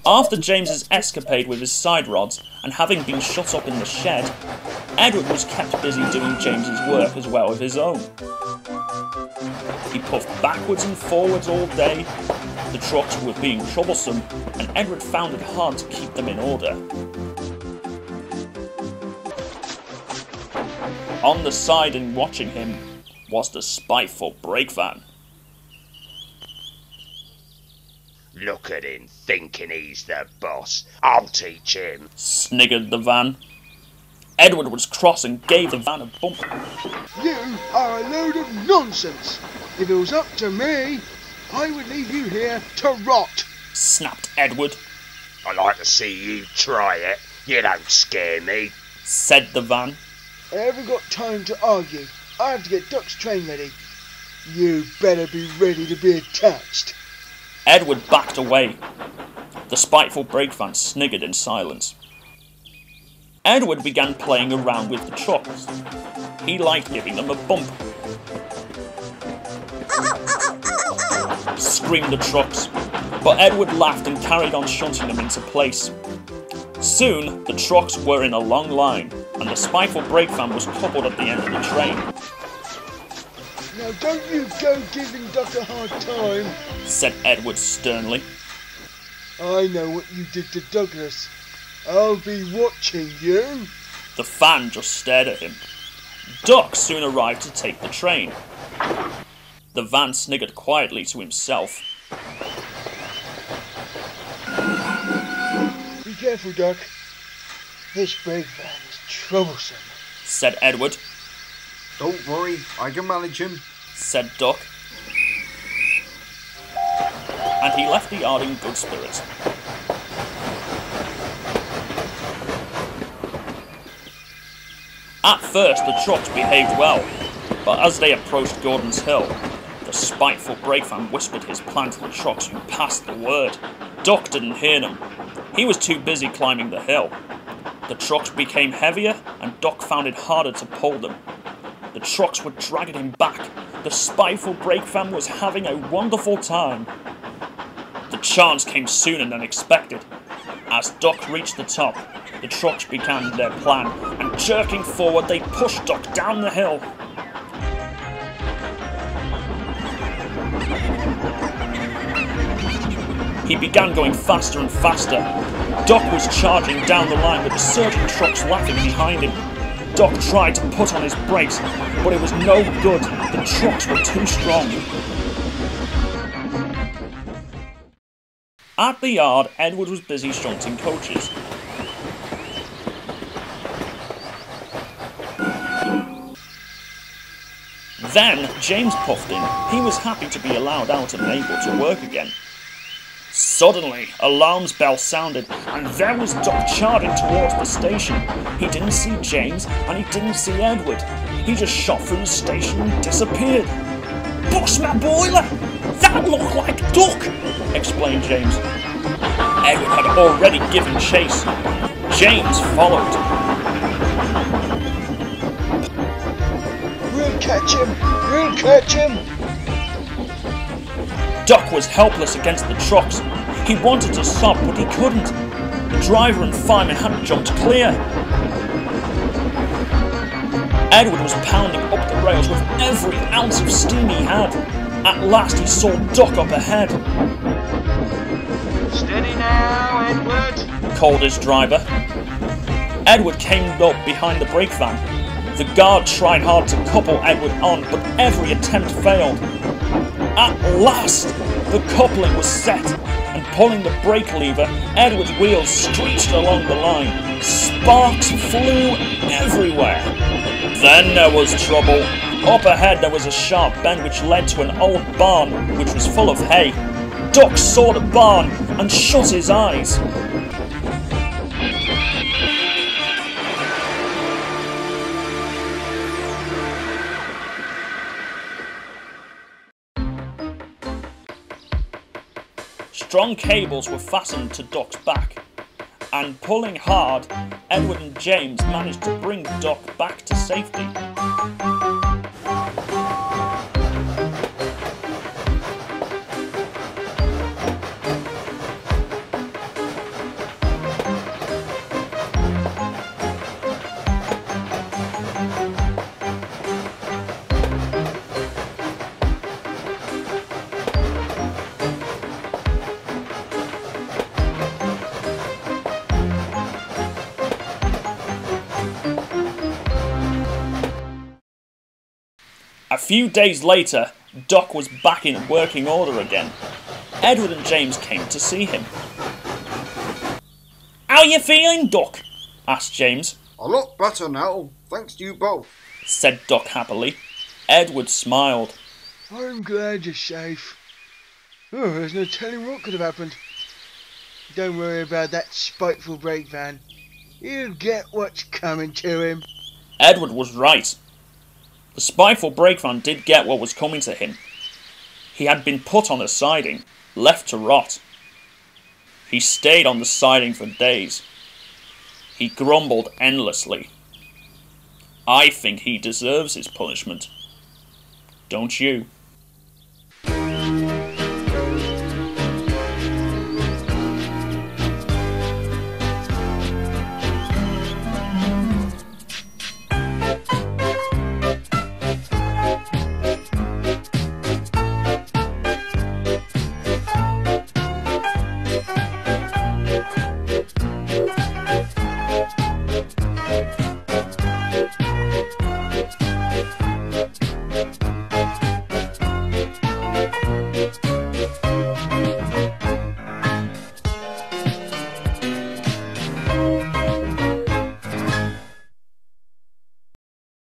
After James's escapade with his side rods, and having been shut up in the shed, Edward was kept busy doing James's work as well as his own. He puffed backwards and forwards all day. The trucks were being troublesome, and Edward found it hard to keep them in order. On the side and watching him was the spiteful Breakvan. Look at him, thinking he's the boss. I'll teach him, sniggered the van. Edward was cross and gave the van a bump. You are a load of nonsense. If it was up to me, I would leave you here to rot, snapped Edward. I like to see you try it. You don't scare me, said the van. I haven't got time to argue. I have to get Duck's train ready. You better be ready to be attached. Edward backed away. The spiteful Breakvan sniggered in silence. Edward began playing around with the trucks. He liked giving them a bump. Screamed the trucks, but Edward laughed and carried on shunting them into place. Soon, the trucks were in a long line, and the spiteful Breakvan was coupled at the end of the train. Now don't you go giving Duck a hard time, said Edward sternly. I know what you did to Douglas. I'll be watching you. The fan just stared at him. Duck soon arrived to take the train. The van sniggered quietly to himself. Be careful, Duck. This Breakvan is troublesome, said Edward. Don't worry, I can manage him, said Duck. And he left the yard in good spirits. At first, the trucks behaved well, but as they approached Gordon's Hill, the spiteful Breakvan whispered his plan to the trucks who passed the word. Duck didn't hear them. He was too busy climbing the hill. The trucks became heavier, and Duck found it harder to pull them. The trucks were dragging him back. The spiteful Breakvan was having a wonderful time. The chance came sooner than expected. As Duck reached the top, the trucks began their plan, and jerking forward, they pushed Duck down the hill. He began going faster and faster. Duck was charging down the line with the surging trucks laughing behind him. Duck tried to put on his brakes, but it was no good. The trucks were too strong. At the yard, Edward was busy shunting coaches. Then James puffed in. He was happy to be allowed out and able to work again. Suddenly, alarm's bell sounded, and there was Duck charging towards the station. He didn't see James, and he didn't see Edward. He just shot through the station and disappeared. "Bust my boiler! That looked like Duck!" explained James. Edward had already given chase. James followed. We'll catch him! We'll catch him! Duck was helpless against the trucks. He wanted to stop, but he couldn't. The driver and fireman had jumped clear. Edward was pounding up the rails with every ounce of steam he had. At last he saw Duck up ahead. "Steady now, Edward," called his driver. Edward came up behind the Breakvan. The guard tried hard to couple Edward on, but every attempt failed. At last, the coupling was set, and pulling the brake lever, Edward's wheels screeched along the line. Sparks flew everywhere. Then there was trouble. Up ahead there was a sharp bend which led to an old barn which was full of hay. Duck saw the barn and shut his eyes. Strong cables were fastened to Duck's back, and pulling hard, Edward and James managed to bring Duck back to safety. few days later, Doc was back in working order again. Edward and James came to see him. "How you feeling, Doc?" asked James. A lot better now, thanks to you both, said Doc happily. Edward smiled. I'm glad you're safe. Oh, there's no telling what could have happened. Don't worry about that spiteful Breakvan. He'll get what's coming to him. Edward was right. The spiteful Breakvan did get what was coming to him. He had been put on the siding, left to rot. He stayed on the siding for days. He grumbled endlessly. I think he deserves his punishment. Don't you?